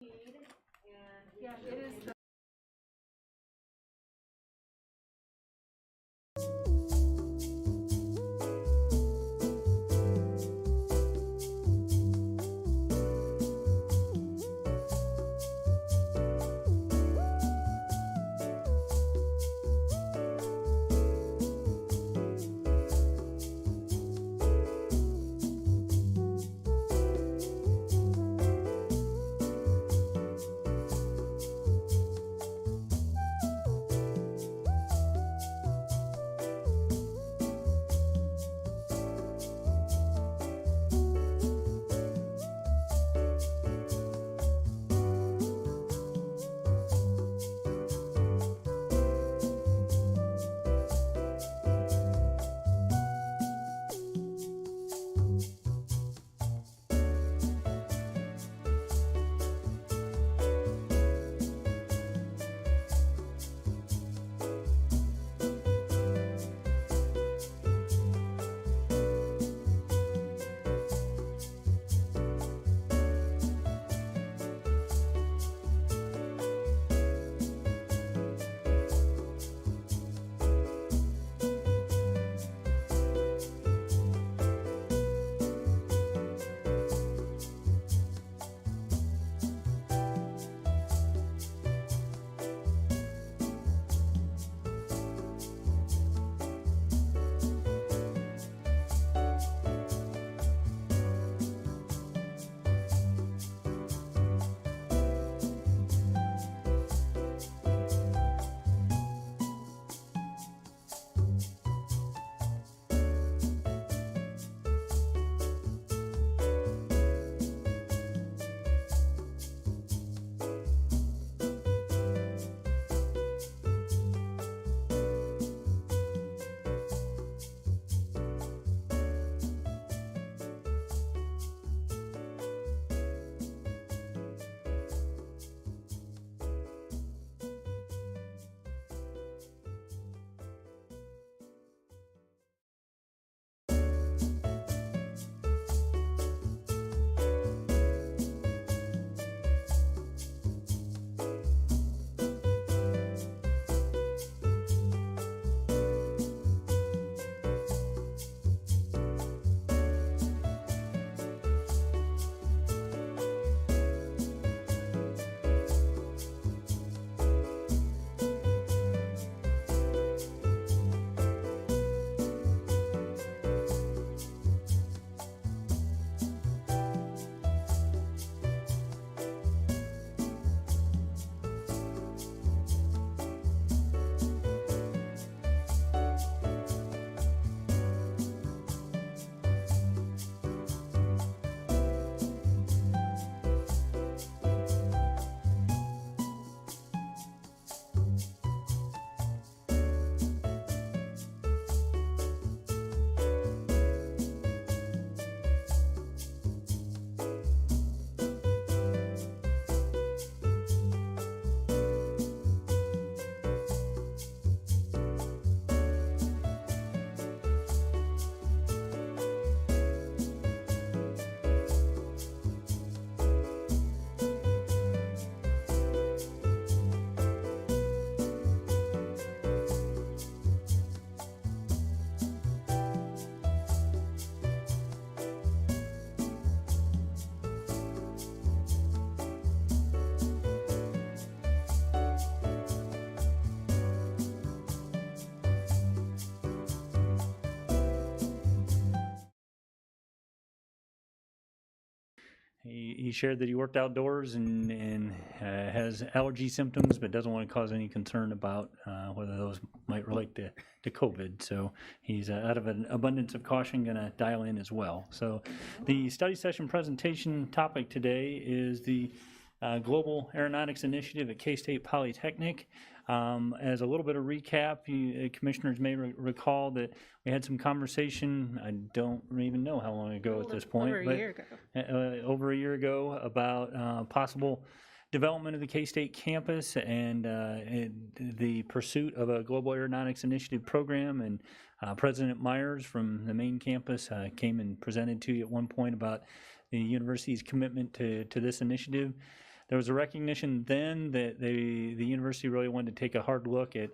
Yeah, it is. He shared that he worked outdoors and has allergy symptoms, but doesn't want to cause any concern about whether those might relate to COVID. So he's out of an abundance of caution going to dial in as well. So the study session presentation topic today is the Global Aeronautics Initiative at K-State Polytechnic. As a little bit of recap, commissioners may recall that we had some conversation, I don't even know how long ago at this point. Over a year ago. Over a year ago about possible development of the K-State campus and the pursuit of a Global Aeronautics Initiative program. And President Myers from the main campus came and presented to you at one point about the university's commitment to this initiative. there was a recognition then that the university really wanted to take a hard look at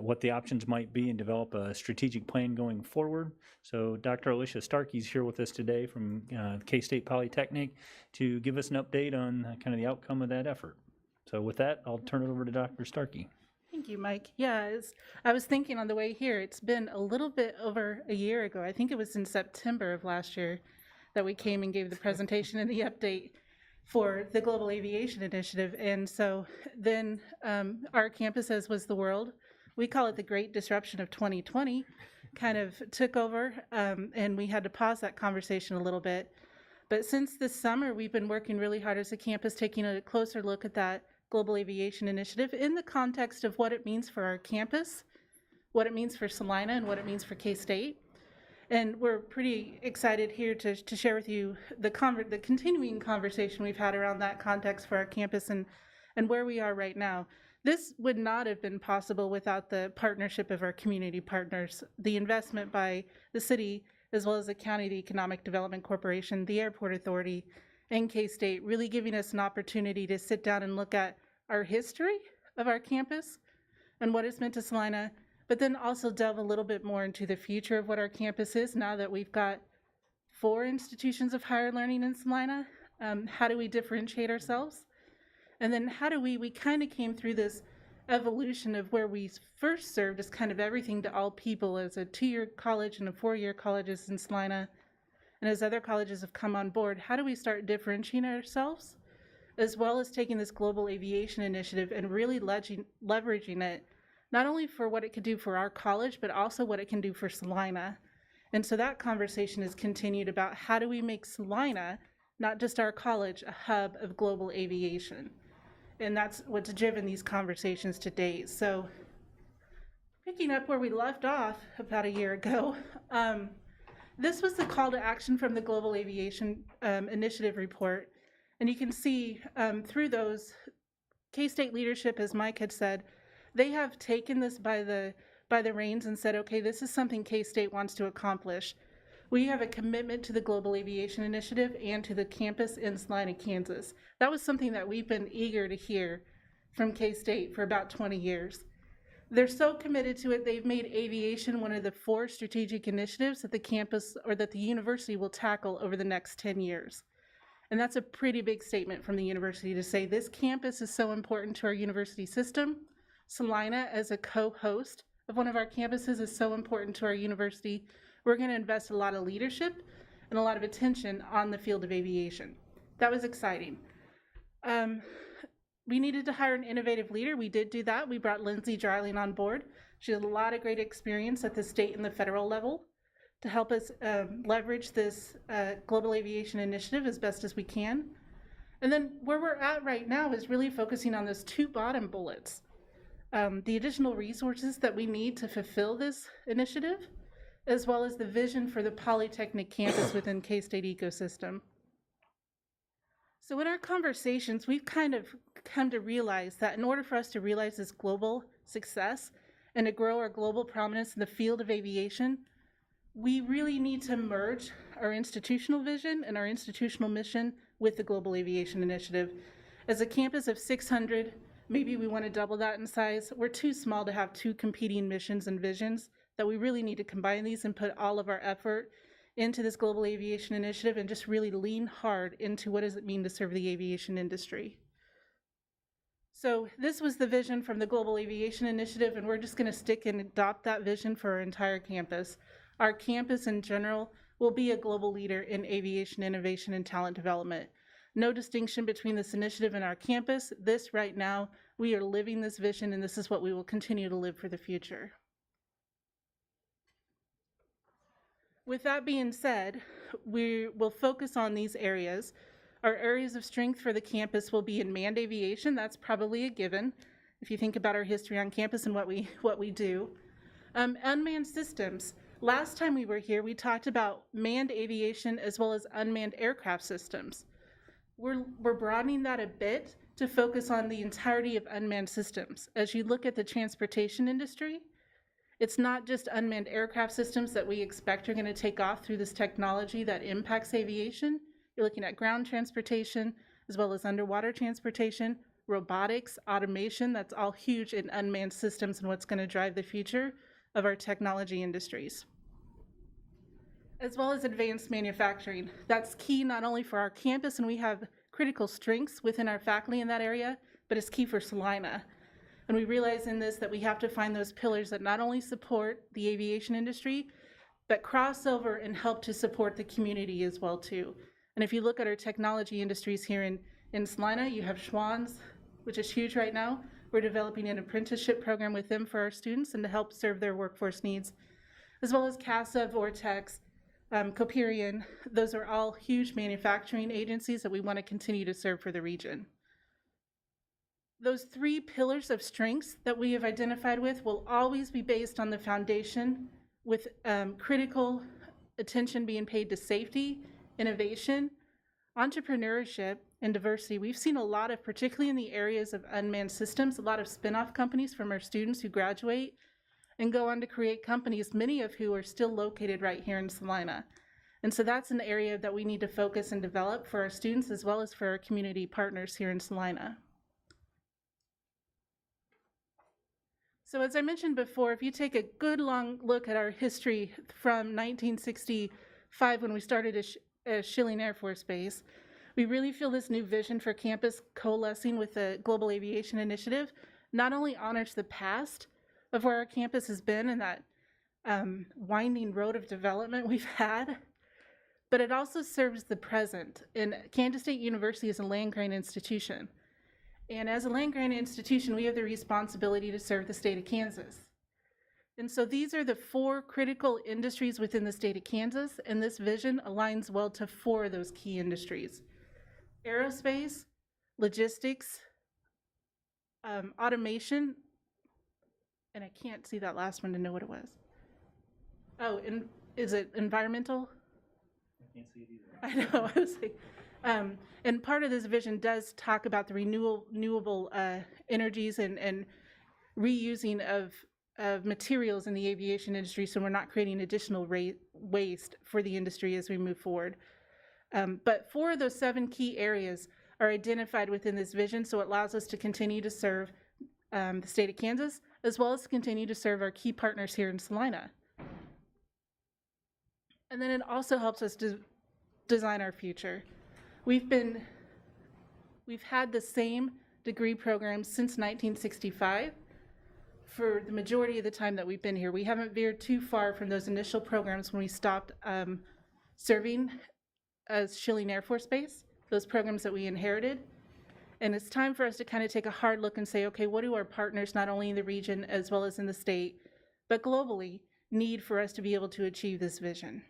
what the options might be and develop a strategic plan going forward. So Dr. Alicia Starkey's here with us today from K-State Polytechnic to give us an update on kind of the outcome of that effort. So with that, I'll turn it over to Dr. Starkey. Thank you, Mike. Yeah, I was thinking on the way here, it's been a little bit over a year ago. I think it was in September of last year that we came and gave the presentation and the update for the Global Aviation Initiative. And so then our campus, as was the world, we call it the Great Disruption of 2020, kind of took over, and we had to pause that conversation a little bit. But since this summer, we've been working really hard as a campus, taking a closer look at that Global Aviation Initiative in the context of what it means for our campus, what it means for Salina, and what it means for K-State. And we're pretty excited here to share with you the continuing conversation we've had around that context for our campus and where we are right now. This would not have been possible without the partnership of our community partners, the investment by the city, as well as the county, the Economic Development Corporation, the Airport Authority, and K-State, really giving us an opportunity to sit down and look at our history of our campus and what it's meant to Salina, but then also delve a little bit more into the future of what our campus is now that we've got 4 institutions of higher learning in Salina. How do we differentiate ourselves? And then how do we kind of came through this evolution of where we first served as kind of everything to all people as a 2-year college and a 4-year colleges in Salina. And as other colleges have come on board, how do we start differentiating ourselves, as well as taking this Global Aviation Initiative and really leveraging it, not only for what it could do for our college, but also what it can do for Salina. And so that conversation has continued about how do we make Salina, not just our college, a hub of global aviation. And that's what's driven these conversations to date. So picking up where we left off about a year ago, this was the call to action from the Global Aviation Initiative report. And you can see through those, K-State leadership, as Mike had said, they have taken this by the reins and said, okay, this is something K-State wants to accomplish. We have a commitment to the Global Aviation Initiative and to the campus in Salina, Kansas. That was something that we've been eager to hear from K-State for about 20 years. They're so committed to it, they've made aviation one of the 4 strategic initiatives that the campus or that the university will tackle over the next 10 years. And that's a pretty big statement from the university to say this campus is so important to our university system. Salina, as a co-host of one of our campuses, is so important to our university. We're going to invest a lot of leadership and a lot of attention on the field of aviation. That was exciting. We needed to hire an innovative leader. We did do that. We brought Lindsay Jarling on board. She has a lot of great experience at the state and the federal level to help us leverage this Global Aviation Initiative as best as we can. And then where we're at right now is really focusing on those 2 bottom bullets. The additional resources that we need to fulfill this initiative, as well as the vision for the Polytechnic campus within K-State ecosystem. So in our conversations, we've kind of come to realize that in order for us to realize this global success and to grow our global prominence in the field of aviation, we really need to merge our institutional vision and our institutional mission with the Global Aviation Initiative. As a campus of 600, maybe we want to double that in size. We're too small to have 2 competing missions and visions, that we really need to combine these and put all of our effort into this Global Aviation Initiative and just really lean hard into what does it mean to serve the aviation industry. So this was the vision from the Global Aviation Initiative, and we're just going to stick and adopt that vision for our entire campus. Our campus in general will be a global leader in aviation innovation and talent development. No distinction between this initiative and our campus. This right now, we are living this vision, and this is what we will continue to live for the future. With that being said, we will focus on these areas. Our areas of strength for the campus will be in manned aviation. That's probably a given if you think about our history on campus and what we do. Unmanned systems. Last time we were here, we talked about manned aviation as well as unmanned aircraft systems. We're broadening that a bit to focus on the entirety of unmanned systems. As you look at the transportation industry, it's not just unmanned aircraft systems that we expect are going to take off through this technology that impacts aviation. You're looking at ground transportation, as well as underwater transportation, robotics, automation. That's all huge in unmanned systems and what's going to drive the future of our technology industries. As well as advanced manufacturing. That's key not only for our campus, and we have critical strengths within our faculty in that area, but it's key for Salina. And we realize in this that we have to find those pillars that not only support the aviation industry, but cross over and help to support the community as well too. And if you look at our technology industries here in Salina, you have Schwann's, which is huge right now. We're developing an apprenticeship program with them for our students and to help serve their workforce needs, as well as CASA, Vortex, Coperion. Those are all huge manufacturing agencies that we want to continue to serve for the region. Those three pillars of strengths that we have identified with will always be based on the foundation with critical attention being paid to safety, innovation, entrepreneurship, and diversity. We've seen a lot of, particularly in the areas of unmanned systems, a lot of spin-off companies from our students who graduate and go on to create companies, many of who are still located right here in Salina. And so that's an area that we need to focus and develop for our students as well as for our community partners here in Salina. So as I mentioned before, if you take a good long look at our history from 1965 when we started as Schilling Air Force Base, we really feel this new vision for campus coalescing with the Global Aviation Initiative not only honors the past of where our campus has been and that winding road of development we've had, but it also serves the present. And Kansas State University is a land-grant institution. And as a land-grant institution, we have the responsibility to serve the state of Kansas. And so these are the four critical industries within the state of Kansas, and this vision aligns well to four of those key industries: aerospace, logistics, automation, and I can't see that last one to know what it was. Oh, and is it environmental? I can't see it either. I know, I was like, and part of this vision does talk about the renewable energies and reusing of materials in the aviation industry, so we're not creating additional waste for the industry as we move forward. But four of those 7 key areas are identified within this vision, so it allows us to continue to serve the state of Kansas, as well as continue to serve our key partners here in Salina. And then it also helps us to design our future. We've had the same degree program since 1965 for the majority of the time that we've been here. We haven't veered too far from those initial programs when we stopped serving as Schilling Air Force Base, those programs that we inherited. And it's time for us to kind of take a hard look and say, okay, what do our partners, not only in the region as well as in the state, but globally, need for us to be able to achieve this vision?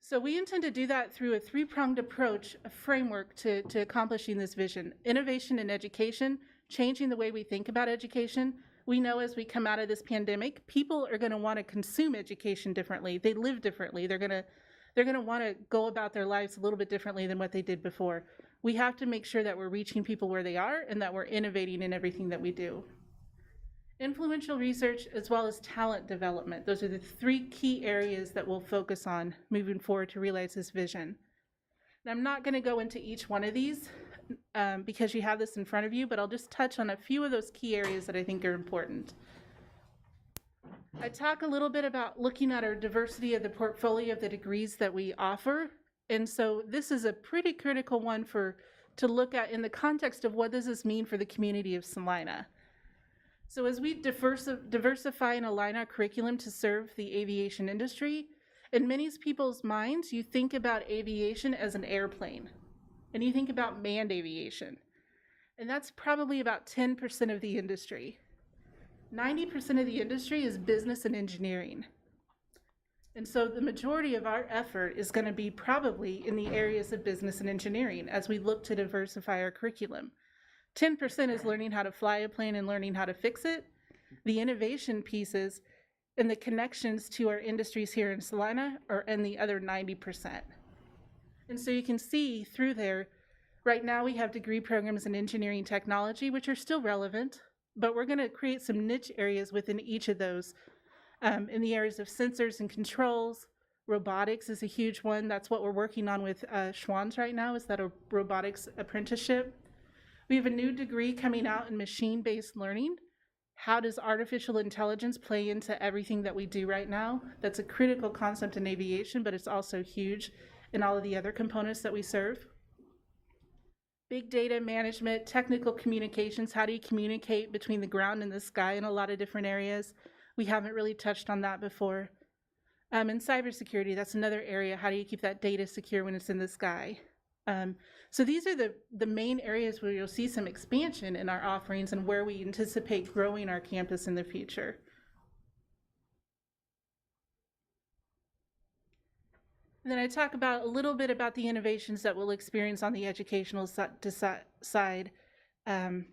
So we intend to do that through a 3-pronged approach, a framework to accomplishing this vision: innovation in education, changing the way we think about education. We know as we come out of this pandemic, people are going to want to consume education differently. They live differently. They're going to want to go about their lives a little bit differently than what they did before. We have to make sure that we're reaching people where they are and that we're innovating in everything that we do. Influential research as well as talent development. Those are the 3 key areas that we'll focus on moving forward to realize this vision. And I'm not going to go into each one of these because you have this in front of you, but I'll just touch on a few of those key areas that I think are important. I talk a little bit about looking at our diversity of the portfolio of the degrees that we offer. And so this is a pretty critical one to look at in the context of what does this mean for the community of Salina. So as we diversify and align our curriculum to serve the aviation industry, in many people's minds, you think about aviation as an airplane, and you think about manned aviation. And that's probably about 10% of the industry. 90% of the industry is business and engineering. And so the majority of our effort is going to be probably in the areas of business and engineering as we look to diversify our curriculum. 10% is learning how to fly a plane and learning how to fix it. The innovation pieces and the connections to our industries here in Salina are in the other 90%. And so you can see through there, right now we have degree programs in engineering technology, which are still relevant, but we're going to create some niche areas within each of those in the areas of sensors and controls, robotics is a huge one. That's what we're working on with Schwann's right now, is that a robotics apprenticeship. We have a new degree coming out in machine-based learning. How does artificial intelligence play into everything that we do right now? That's a critical concept in aviation, but it's also huge in all of the other components that we serve. Big data management, technical communications, how do you communicate between the ground and the sky in a lot of different areas? We haven't really touched on that before. And cybersecurity, that's another area. How do you keep that data secure when it's in the sky? So these are the main areas where you'll see some expansion in our offerings and where we anticipate growing our campus in the future. And then I talk about a little bit about the innovations that we'll experience on the educational side,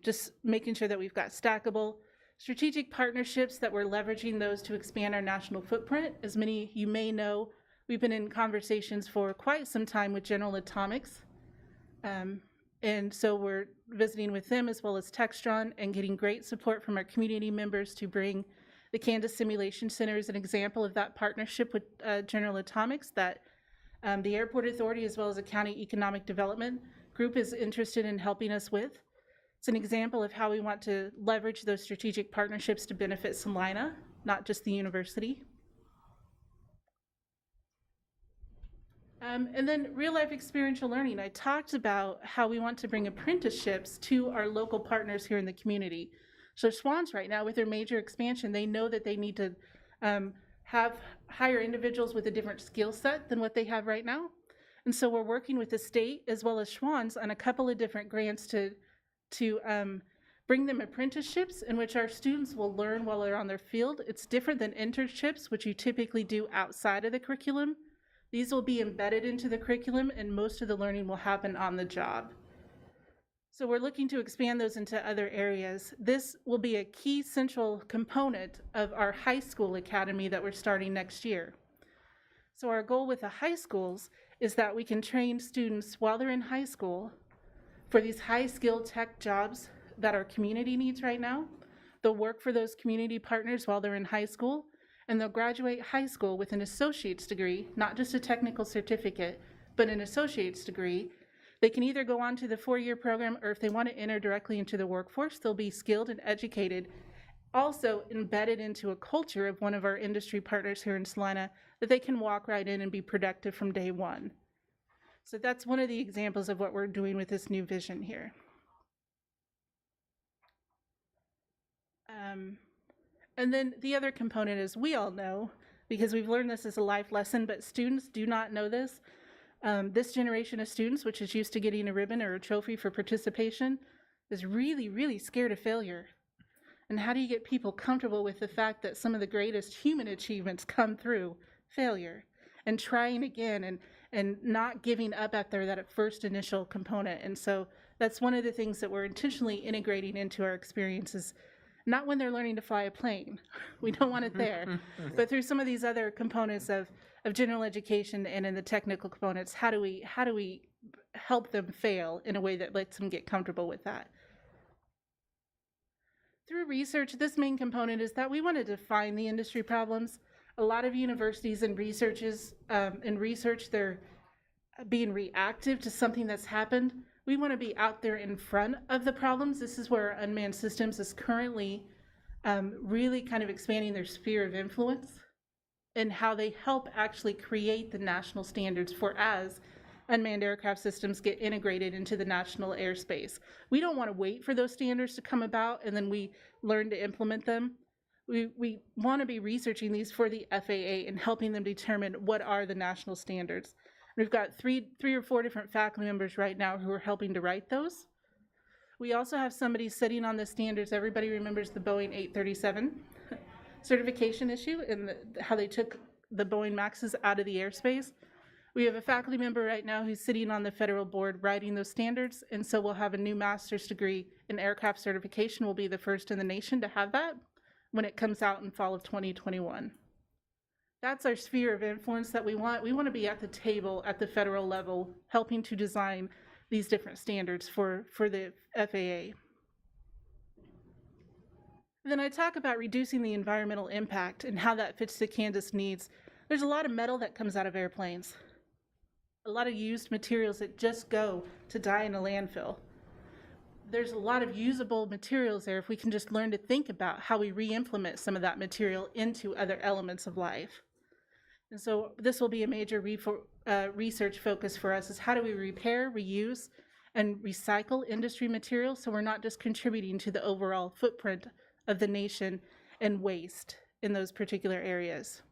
just making sure that we've got stackable strategic partnerships, that we're leveraging those to expand our national footprint. As many of you may know, we've been in conversations for quite some time with General Atomics. And so we're visiting with them as well as Textron and getting great support from our community members to bring the Kansas Simulation Center as an example of that partnership with General Atomics that the Airport Authority as well as the County Economic Development Group is interested in helping us with. It's an example of how we want to leverage those strategic partnerships to benefit Salina, not just the university. And then real-life experiential learning. I talked about how we want to bring apprenticeships to our local partners here in the community. So Schwann's right now, with their major expansion, they know that they need to hire individuals with a different skill set than what they have right now. And so we're working with the state as well as Schwann's on a couple of different grants to bring them apprenticeships in which our students will learn while they're on their field. It's different than internships, which you typically do outside of the curriculum. These will be embedded into the curriculum, and most of the learning will happen on the job. So we're looking to expand those into other areas. This will be a key central component of our high school academy that we're starting next year. So our goal with the high schools is that we can train students while they're in high school for these high-skilled tech jobs that our community needs right now. They'll work for those community partners while they're in high school, and they'll graduate high school with an associate's degree, not just a technical certificate, but an associate's degree. They can either go on to the 4-year program, or if they want to enter directly into the workforce, they'll be skilled and educated, also embedded into a culture of one of our industry partners here in Salina that they can walk right in and be productive from day one. So that's one of the examples of what we're doing with this new vision here. And then the other component is, we all know, because we've learned this as a life lesson, but students do not know this. This generation of students, which is used to getting a ribbon or a trophy for participation, is really, really scared of failure. And how do you get people comfortable with the fact that some of the greatest human achievements come through failure and trying again and not giving up after that first initial component? And so that's one of the things that we're intentionally integrating into our experiences. Not when they're learning to fly a plane. We don't want it there. But through some of these other components of general education and in the technical components, how do we help them fail in a way that lets them get comfortable with that? Through research, this main component is that we want to define the industry problems. A lot of universities and research, they're being reactive to something that's happened. We want to be out there in front of the problems. This is where Unmanned Systems is currently really kind of expanding their sphere of influence and how they help actually create the national standards for as unmanned aircraft systems get integrated into the national airspace. We don't want to wait for those standards to come about and then we learn to implement them. We want to be researching these for the FAA and helping them determine what are the national standards. We've got three or four different faculty members right now who are helping to write those. We also have somebody sitting on the standards. Everybody remembers the Boeing 837 certification issue and how they took the Boeing Maxes out of the airspace. We have a faculty member right now who's sitting on the federal board writing those standards, and so we'll have a new master's degree in aircraft certification. We'll be the first in the nation to have that when it comes out in fall of 2021. That's our sphere of influence that we want. We want to be at the table at the federal level, helping to design these different standards for the FAA. And then I talk about reducing the environmental impact and how that fits the Kansas needs. There's a lot of metal that comes out of airplanes, a lot of used materials that just go to die in a landfill. There's a lot of usable materials there if we can just learn to think about how we re-implement some of that material into other elements of life. And so this will be a major research focus for us, is how do we repair, reuse, and recycle industry materials so we're not just contributing to the overall footprint of the nation and waste in those particular areas.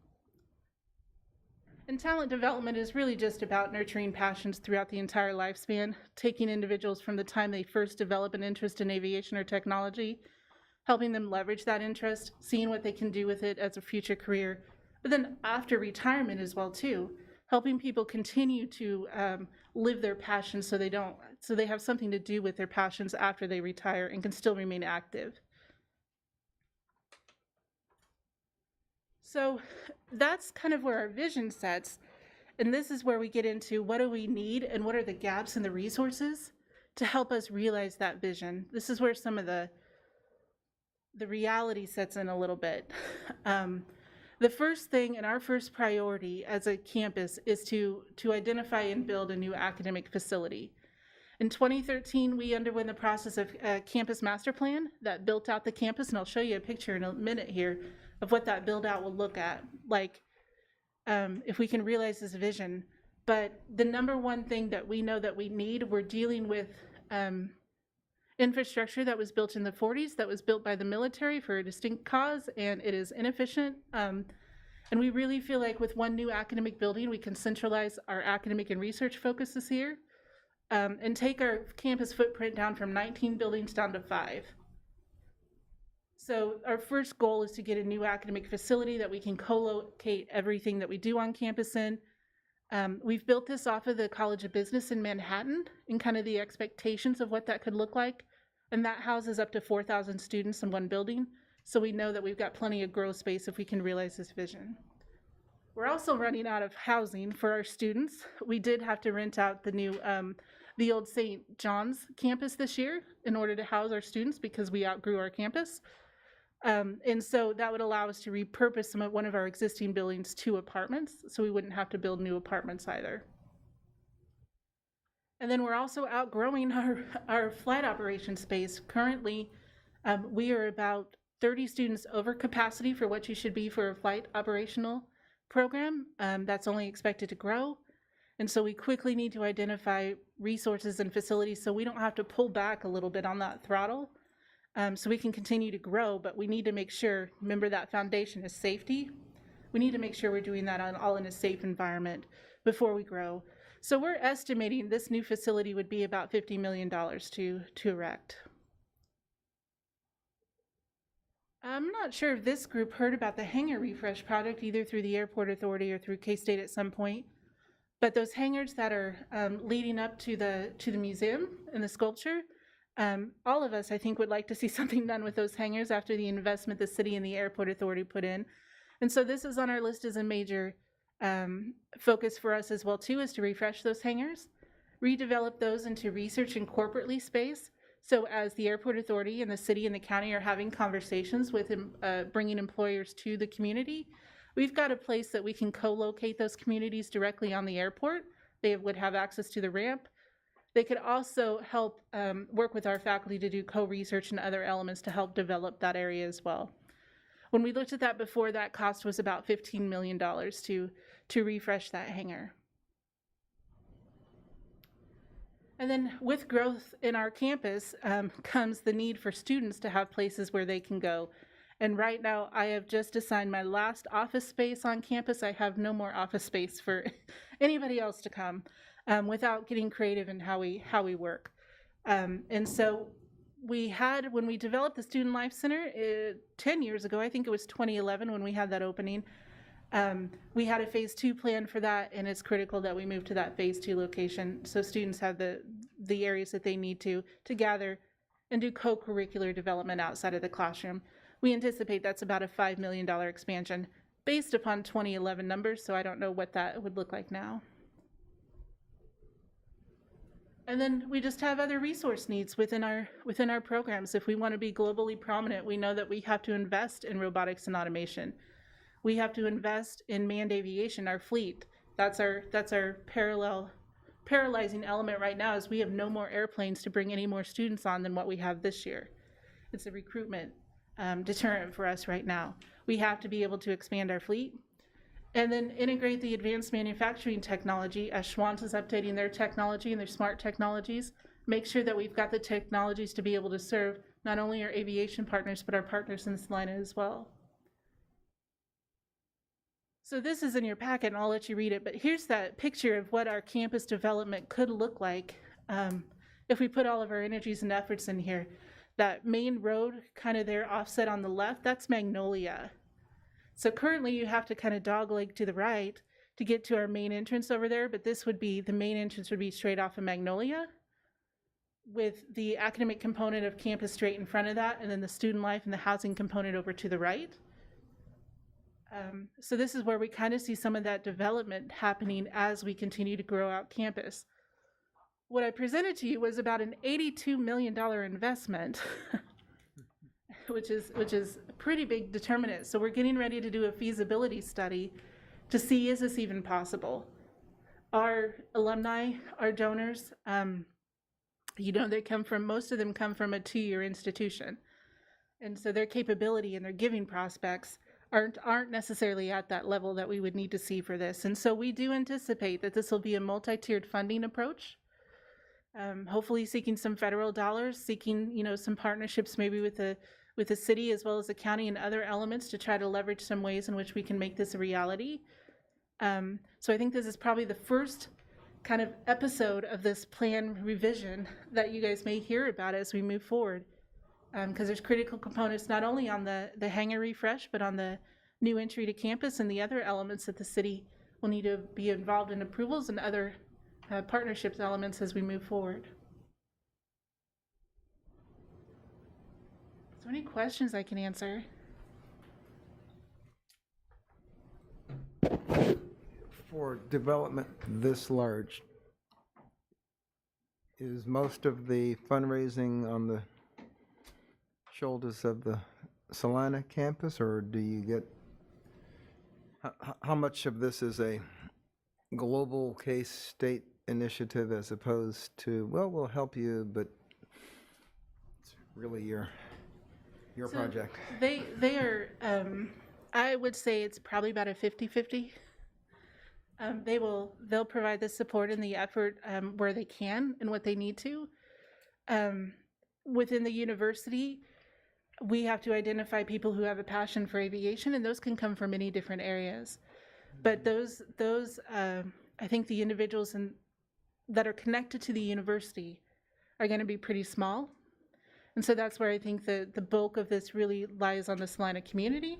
And talent development is really just about nurturing passions throughout the entire lifespan, taking individuals from the time they first develop an interest in aviation or technology, helping them leverage that interest, seeing what they can do with it as a future career, but then after retirement as well too, helping people continue to live their passions so they have something to do with their passions after they retire and can still remain active. So that's kind of where our vision sets. And this is where we get into what do we need and what are the gaps in the resources to help us realize that vision. This is where some of the reality sets in a little bit. The first thing and our first priority as a campus is to identify and build a new academic facility. In 2013, we underwent the process of a campus master plan that built out the campus, and I'll show you a picture in a minute here of what that build out will look at, like if we can realize this vision. But the number one thing that we know that we need, we're dealing with infrastructure that was built in the 40s, that was built by the military for a distinct cause, and it is inefficient. And we really feel like with one new academic building, we can centralize our academic and research focuses here and take our campus footprint down from 19 buildings down to 5. So our first goal is to get a new academic facility that we can co-locate everything that we do on campus in. We've built this off of the College of Business in Manhattan and kind of the expectations of what that could look like. And that houses up to 4,000 students in one building. So we know that we've got plenty of growth space if we can realize this vision. We're also running out of housing for our students. We did have to rent out the old St. John's campus this year in order to house our students because we outgrew our campus. And so that would allow us to repurpose one of our existing buildings to apartments, so we wouldn't have to build new apartments either. And then we're also outgrowing our flight operation space. Currently, we are about 30 students over capacity for what you should be for a flight operational program. That's only expected to grow. And so we quickly need to identify resources and facilities so we don't have to pull back a little bit on that throttle. So we can continue to grow, but we need to make sure, remember that foundation is safety. We need to make sure we're doing that all in a safe environment before we grow. So we're estimating this new facility would be about $50 million to erect. I'm not sure if this group heard about the Hangar Refresh project either through the Airport Authority or through K-State at some point, but those hangars that are leading up to the museum and the sculpture, all of us, I think, would like to see something done with those hangars after the investment the city and the Airport Authority put in. And so this is on our list as a major focus for us as well, too, is to refresh those hangars, redevelop those into research and corporate lease space. So as the Airport Authority and the city and the county are having conversations with bringing employers to the community, we've got a place that we can co-locate those communities directly on the airport. They would have access to the ramp. They could also help work with our faculty to do co-research and other elements to help develop that area as well. When we looked at that before, that cost was about $15 million to refresh that hangar. And then with growth in our campus comes the need for students to have places where they can go. And right now, I have just assigned my last office space on campus. I have no more office space for anybody else to come. Without getting creative in how we work. And so when we developed the Student Life Center 10 years ago, I think it was 2011 when we had that opening, we had a phase 2 plan for that, and it's critical that we move to that phase 2 location so students have the areas that they need to gather and do co-curricular development outside of the classroom. We anticipate that's about a $5 million expansion based upon 2011 numbers, so I don't know what that would look like now. And then we just have other resource needs within our programs. If we want to be globally prominent, we know that we have to invest in robotics and automation. we have to invest in manned aviation, our fleet. That's our paralyzing element right now, is we have no more airplanes to bring any more students on than what we have this year. It's a recruitment deterrent for us right now. We have to be able to expand our fleet and then integrate the advanced manufacturing technology as Schwant is updating their technology and their smart technologies. Make sure that we've got the technologies to be able to serve not only our aviation partners, but our partners in Salina as well. So this is in your packet, and I'll let you read it, but here's that picture of what our campus development could look like if we put all of our energies and efforts in here. That main road kind of there offset on the left, that's Magnolia. So currently you have to kind of dogleg to the right to get to our main entrance over there, but this would be, the main entrance would be straight off of Magnolia, with the academic component of campus straight in front of that, and then the student life and the housing component over to the right. So this is where we kind of see some of that development happening as we continue to grow out campus. What I presented to you was about an $82 million investment, which is a pretty big determinant. So we're getting ready to do a feasibility study to see, is this even possible? Our alumni, our donors, they come from, most of them come from a 2-year institution. And so their capability and their giving prospects aren't necessarily at that level that we would need to see for this. And so we do anticipate that this will be a multi-tiered funding approach, hopefully seeking some federal dollars, seeking, some partnerships maybe with the city as well as the county and other elements to try to leverage some ways in which we can make this a reality. So I think this is probably the first kind of episode of this plan revision that you guys may hear about as we move forward. Because there's critical components not only on the Hangar Refresh, but on the new entry to campus and the other elements that the city will need to be involved in approvals and other partnerships elements as we move forward. Is there any questions I can answer? For development this large, is most of the fundraising on the shoulders of the Salina campus, or do you get, how much of this is a global case state initiative as opposed to, well, we'll help you, but it's really your project? They are, I would say it's probably about a 50-50. They'll provide the support and the effort where they can and what they need to. Within the university, we have to identify people who have a passion for aviation, and those can come from many different areas. But those I think the individuals that are connected to the university are going to be pretty small. And so that's where I think the bulk of this really lies on the Salina community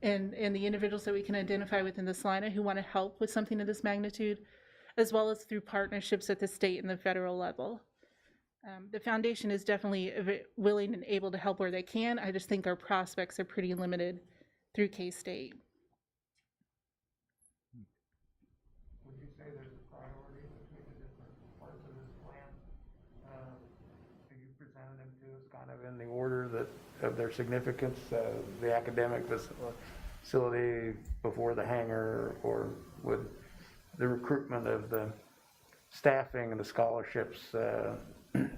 and the individuals that we can identify within the Salina who want to help with something of this magnitude, as well as through partnerships at the state and the federal level. The foundation is definitely willing and able to help where they can. I just think our prospects are pretty limited through K-State. Would you say there's a priority between the different parts of this plan? Have you presented them to us kind of in the order of their significance, the academic facility before the hangar, or with the recruitment of the staffing and the scholarships,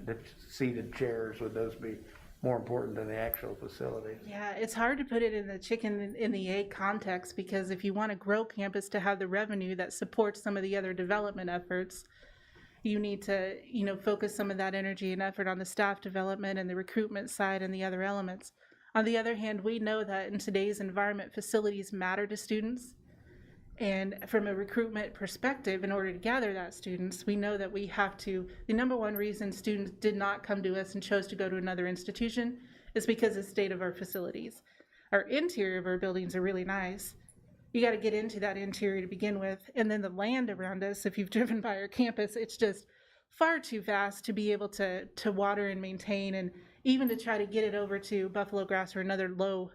the seated chairs, would those be more important than the actual facility? Yeah, it's hard to put it in the chicken and the egg context, because if you want to grow campus to have the revenue that supports some of the other development efforts, you need to, focus some of that energy and effort on the staff development and the recruitment side and the other elements. On the other hand, we know that in today's environment, facilities matter to students. And from a recruitment perspective, in order to gather that students, we know that we have to, the number one reason students did not come to us and chose to go to another institution is because of the state of our facilities. Our interior of our buildings are really nice. You got to get into that interior to begin with. And then the land around us, if you've driven by our campus, it's just far too vast to be able to water and maintain, and even to try to get it over to buffalo grass or another low,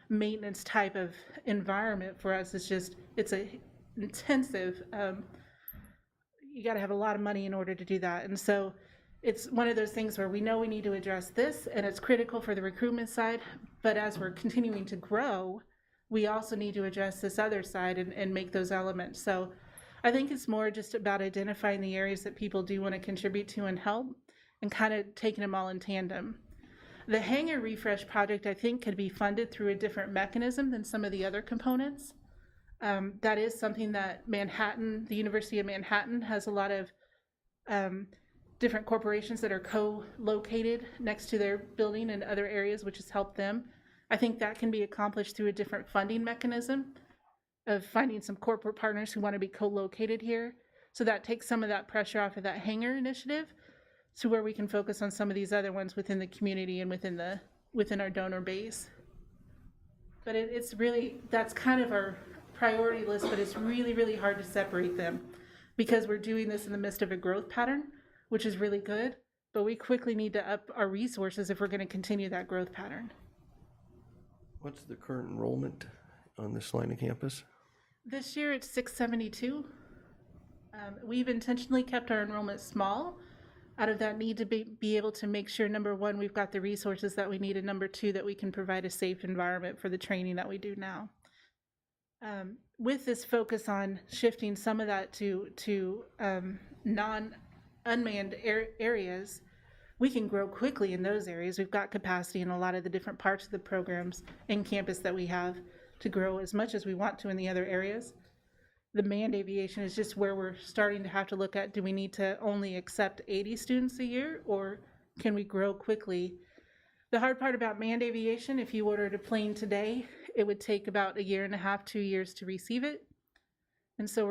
maintenance type of environment for us. It's a intensive, you got to have a lot of money in order to do that. And so it's one of those things where we know we need to address this, and it's critical for the recruitment side, but as we're continuing to grow, we also need to address this other side and make those elements. So I think it's more just about identifying the areas that people do want to contribute to and help, and kind of taking them all in tandem. The Hangar Refresh project, I think, could be funded through a different mechanism than some of the other components. That is something that Manhattan, the University of Manhattan, has a lot of different corporations that are co-located next to their building and other areas, which has helped them. I think that can be accomplished through a different funding mechanism of finding some corporate partners who want to be co-located here. So that takes some of that pressure off of that Hangar initiative to where we can focus on some of these other ones within the community and within our donor base. But it's really, that's kind of our priority list, but it's really, really hard to separate them because we're doing this in the midst of a growth pattern, which is really good, but we quickly need to up our resources if we're going to continue that growth pattern. What's the current enrollment on the Salina campus? This year it's 672. We've intentionally kept our enrollment small out of that need to be able to make sure, number one, we've got the resources that we need, and number two, that we can provide a safe environment for the training that we do now. With this focus on shifting some of that to non-unmanned areas, we can grow quickly in those areas. We've got capacity in a lot of the different parts of the programs in campus that we have to grow as much as we want to in the other areas. The manned aviation is just where we're starting to have to look at, do we need to only accept 80 students a year, or can we grow quickly? The hard part about manned aviation, if you ordered a plane today, it would take about 1.5 years, 2 years to receive it. And so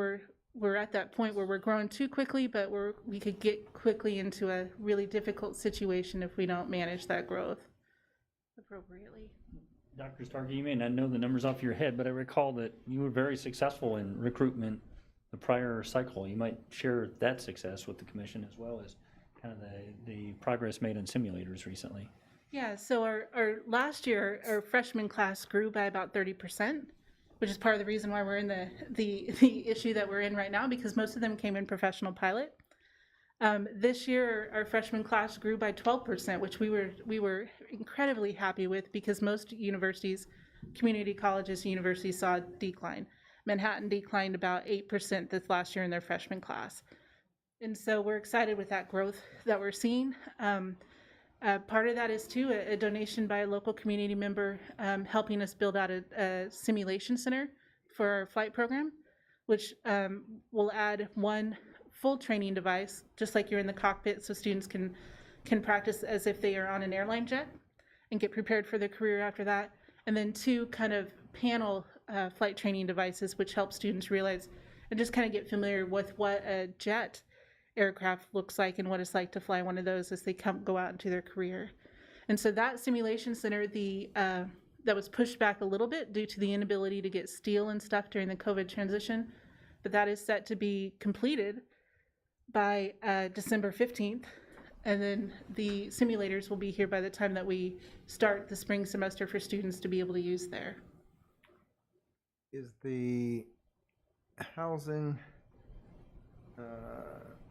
we're at that point where we're growing too quickly, but we could get quickly into a really difficult situation if we don't manage that growth appropriately. Dr. Starkey, you may not know the numbers off your head, but I recall that you were very successful in recruitment the prior cycle. You might share that success with the commission as well as kind of the progress made in simulators recently. Yeah, so our last year, our freshman class grew by about 30%, which is part of the reason why we're in the issue that we're in right now, because most of them came in professional pilot. This year, our freshman class grew by 12%, which we were incredibly happy with, because most universities, community colleges and universities, saw a decline. Manhattan declined about 8% this last year in their freshman class. And so we're excited with that growth that we're seeing. Part of that is, too, a donation by a local community member helping us build out a simulation center for our flight program, which will add one full training device, just like you're in the cockpit, so students can practice as if they are on an airline jet and get prepared for their career after that. And then 2 kind of panel flight training devices, which help students realize and just kind of get familiar with what a jet aircraft looks like and what it's like to fly one of those as they go out into their career. And so that simulation center, that was pushed back a little bit due to the inability to get steel and stuff during the COVID transition, but that is set to be completed by December 15th. And then the simulators will be here by the time that we start the spring semester for students to be able to use there. Is the housing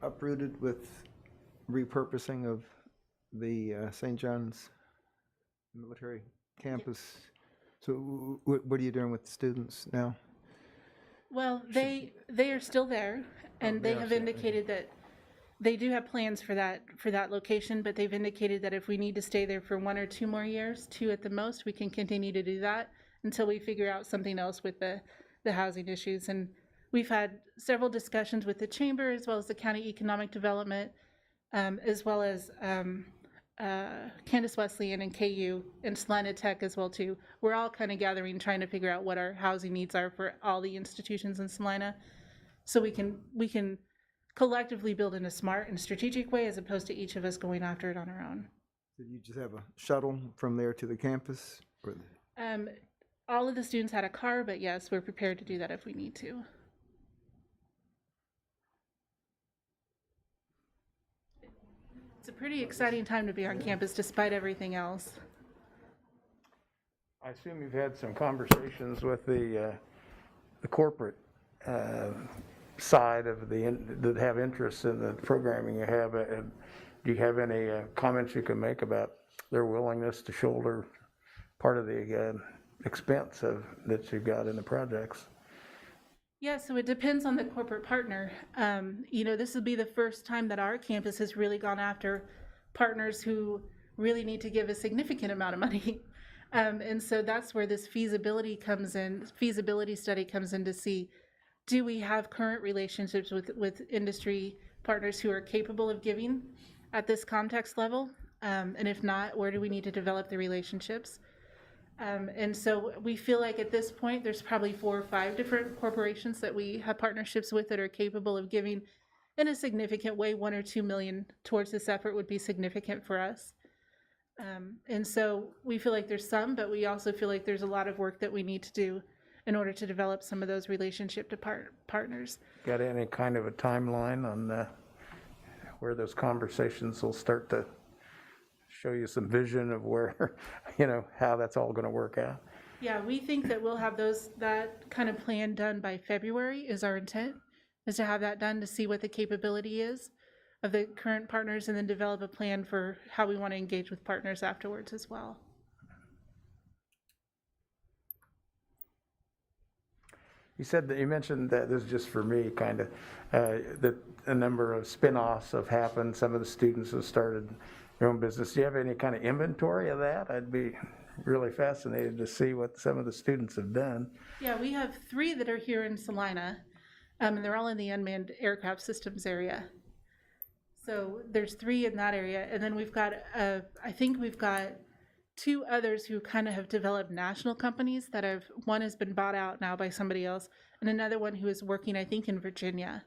uprooted with repurposing of the St. John's military campus? So what are you doing with the students now? Well, they are still there, and they have indicated that they do have plans for that location, but they've indicated that if we need to stay there for 1 or 2 more years, 2 at the most, we can continue to do that until we figure out something else with the housing issues. And we've had several discussions with the chamber, as well as the county economic development, as well as Candace Wesleyan and KU and Salina Tech as well too. We're all kind of gathering, trying to figure out what our housing needs are for all the institutions in Salina, so we can collectively build in a smart and strategic way, as opposed to each of us going after it on our own. Did you just have a shuttle from there to the campus? Or All of the students had a car, but yes, we're prepared to do that if we need to. It's a pretty exciting time to be on campus despite everything else. I assume you've had some conversations with the corporate side of that have interest in the programming you have. Do you have any comments you can make about their willingness to shoulder part of the expense that you've got in the projects? Yeah, so it depends on the corporate partner. This will be the first time that our campus has really gone after partners who really need to give a significant amount of money. And so that's where this feasibility study comes in to see, do we have current relationships with industry partners who are capable of giving at this context level? And if not, where do we need to develop the relationships? And so we feel like at this point, there's probably 4 or 5 different corporations that we have partnerships with that are capable of giving in a significant way. 1 or 2 million towards this effort would be significant for us. And so we feel like there's some, but we also feel like there's a lot of work that we need to do in order to develop some of those relationship to partners. Got any kind of a timeline on where those conversations will start to show you some vision of where, how that's all going to work out? Yeah, we think that we'll have that kind of plan done by February is our intent, is to have that done to see what the capability is of the current partners and then develop a plan for how we want to engage with partners afterwards as well. You mentioned that this is just for me, kind of, that a number of spin-offs have happened. Some of the students have started their own business. Do you have any kind of inventory of that? I'd be really fascinated to see what some of the students have done. Yeah, we have 3 that are here in Salina, and they're all in the Unmanned Aircraft Systems area. So there's 3 in that area, and then we've got, I think we've got 2 others who kind of have developed national companies that one has been bought out now by somebody else, and another one who is working, I think, in Virginia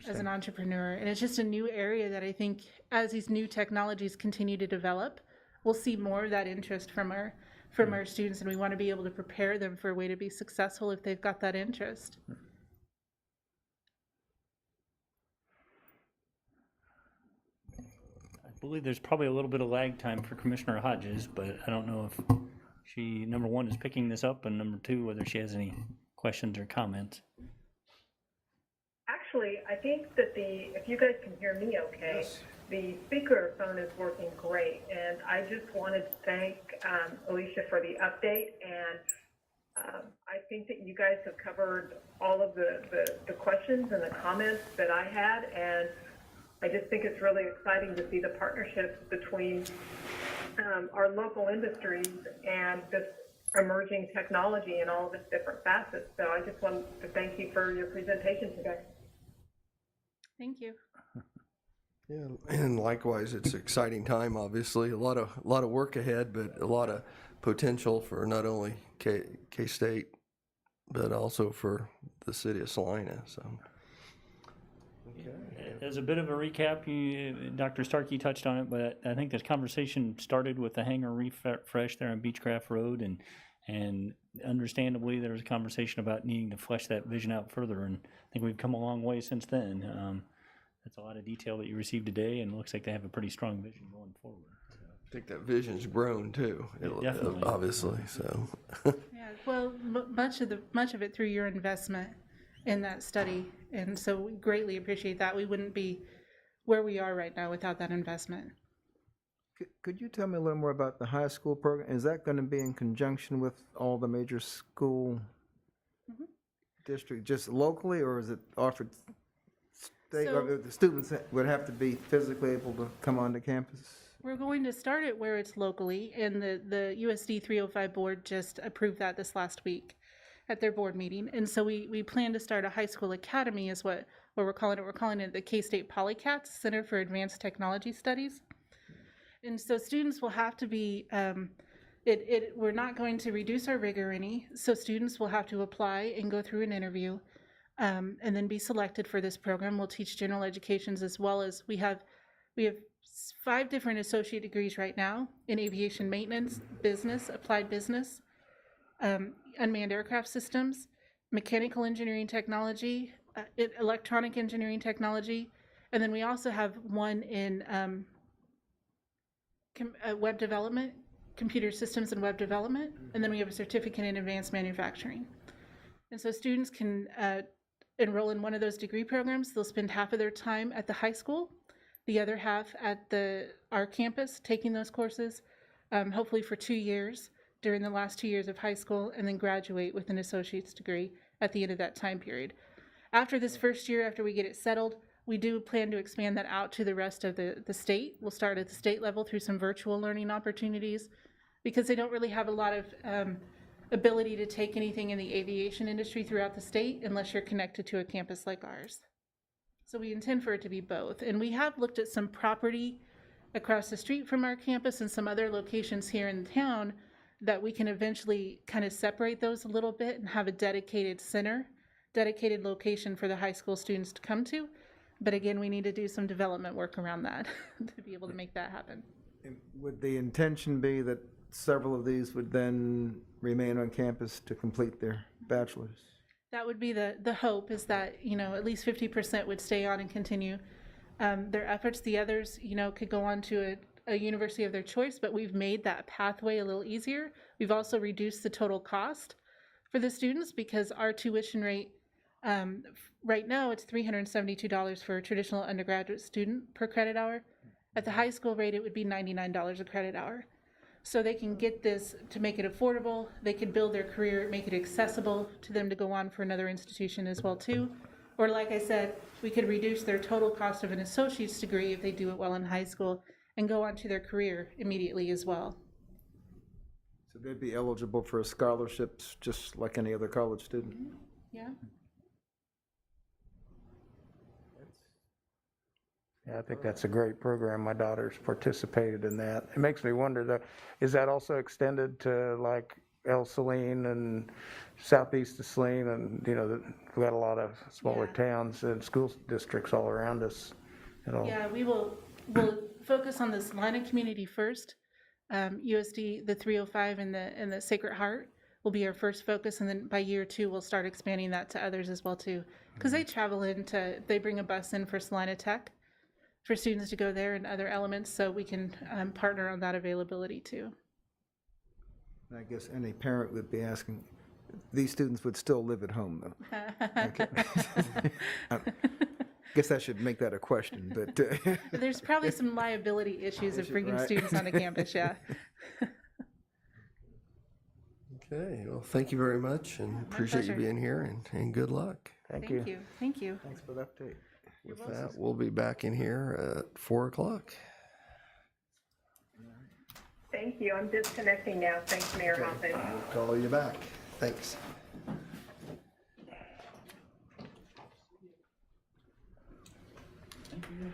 as an entrepreneur. And it's just a new area that I think as these new technologies continue to develop, we'll see more of that interest from our students, and we want to be able to prepare them for a way to be successful if they've got that interest. I believe there's probably a little bit of lag time for Commissioner Hodges, but I don't know if she, number 1, is picking this up, and number 2, whether she has any questions or comments. Actually, I think that if you guys can hear me okay, yes. The speakerphone is working great, and I just wanted to thank Alicia for the update, and I think that you guys have covered all of the questions and the comments that I had, and I just think it's really exciting to see the partnerships between our local industries and this emerging technology and all of its different facets. So I just wanted to thank you for your presentation today. Thank you. Yeah, and likewise, it's an exciting time, obviously. A lot of work ahead, but a lot of potential for not only K-State, but also for the city of Salina, so. As a bit of a recap, Dr. Starkey touched on it, but I think this conversation started with the Hangar Refresh there on Beechcraft Road, and understandably there was a conversation about needing to flesh that vision out further, and I think we've come a long way since then. That's a lot of detail that you received today, and it looks like they have a pretty strong vision going forward. So. I think that vision's grown too, Definitely. Obviously, so. Yeah, well, much of it through your investment in that study, and so we greatly appreciate that. We wouldn't be where we are right now without that investment. Could you tell me a little more about the high school program? Is that going to be in conjunction with all the major school districts, just locally, or is it offered state, or the students would have to be physically able to come onto campus? We're going to start it where it's locally, and the USD 305 board just approved that this last week at their board meeting. And so we plan to start a high school academy is what we're calling it. We're calling it the K-State Polycats, Center for Advanced Technology Studies. And so students will have to be, we're not going to reduce our rigor any, so students will have to apply and go through an interview and then be selected for this program. We'll teach general educations as well as we have 5 different associate degrees right now in aviation maintenance, business, applied business, unmanned aircraft systems, mechanical engineering technology, electronic engineering technology, and then we also have one in web development, computer systems and web development, and then we have a certificate in advanced manufacturing. And so students can enroll in one of those degree programs. They'll spend half of their time at the high school, the other half at our campus taking those courses, hopefully for 2 years, during the last 2 years of high school and then graduate with an associate's degree at the end of that time period. After this first year, after we get it settled, we do plan to expand that out to the rest of the state. We'll start at the state level through some virtual learning opportunities because they don't really have a lot of ability to take anything in the aviation industry throughout the state unless you're connected to a campus like ours. So we intend for it to be both. And we have looked at some property across the street from our campus and some other locations here in town that we can eventually kind of separate those a little bit and have a dedicated center, dedicated location for the high school students to come to. But again, we need to do some development work around that to be able to make that happen. And would the intention be that several of these would then remain on campus to complete their bachelor's? That would be the hope, is that, you know, at least 50% would stay on and continue their efforts. The others, you know, could go on to a university of their choice, but we've made that pathway a little easier. We've also reduced the total cost for the students because our tuition rate, right now it's $372 for a traditional undergraduate student per credit hour. At the high school rate, it would be $99 a credit hour. So they can get this to make it affordable. They can build their career, make it accessible to them to go on for another institution as well too. Or like I said, we could reduce their total cost of an associate's degree if they do it well in high school and go on to their career immediately as well. So they'd be eligible for scholarships just like any other college student? Yeah. Yeah, I think that's a great program. My daughter's participated in that. It makes me wonder, though, is that also extended to like El Saline and southeast of Saline, and you know, we've got a lot of smaller Yeah. towns and school districts all around us. Yeah, we'll focus on the Salina community first. USD, the 305 and the Sacred Heart will be our first focus, and then by year 2 we'll start expanding that to others as well too. Because they travel into, they bring a bus in for Salina Tech for students to go there and other elements, so we can partner on that availability too. I guess any parent would be asking, these students would still live at home though? Okay. I guess I should make that a question, but. There's probably some liability issues of bringing right. students onto campus, yeah. Okay, well, thank you very much and appreciate you pleasure. being here and good luck. Thank you. Thank you. Thanks for the update. With that, we'll be back in here at 4 o'clock. Thank you. I'm disconnecting now. Thanks, Mayor Hoffman. We'll call you back. Thanks. Thank you.